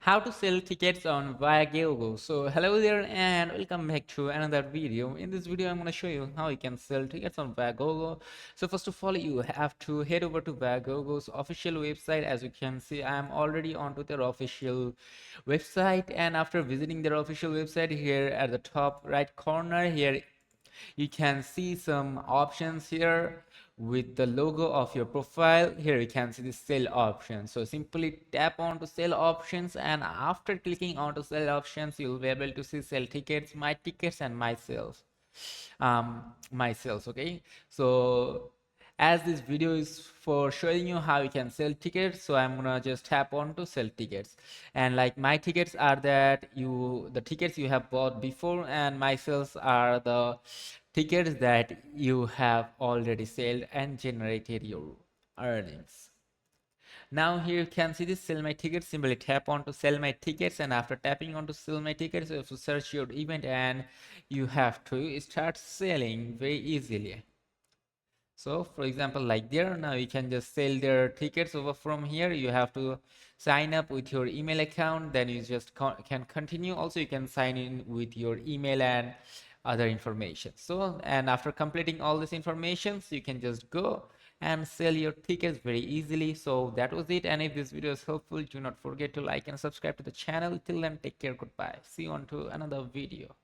How to sell tickets on Viagogo. So hello there and welcome back to another video. In this video I'm going to show you how you can sell tickets on Viagogo. So first of all you have to head over to Viagogo's official website. As you can see, I'm already onto their official website, and after visiting their official website, here at the top right corner here you can see some options here with the logo of your profile. Here you can see the sell option, so simply tap on to sell options, and after clicking on to sell options you'll be able to see sell tickets, my tickets, and my sales. Okay, so as this video is for showing you how you can sell tickets, so I'm gonna just tap on to sell tickets, and like my tickets are that the tickets you have bought before, and my sales are the tickets that you have already sold and generated your earnings. Now here you can see this sell my tickets. Simply tap on to sell my tickets, and after tapping on to sell my tickets you have to search your event and you have to start selling very easily. So for example, like there, now you can just sell their tickets over from here. You have to sign up with your email account, then you just can continue. Also you can sign in with your email and other information. So, and after completing all this information, so you can just go and sell your tickets very easily. So that was it, and if this video is helpful, do not forget to like and subscribe to the channel. Till then, take care, goodbye, see you on to another video.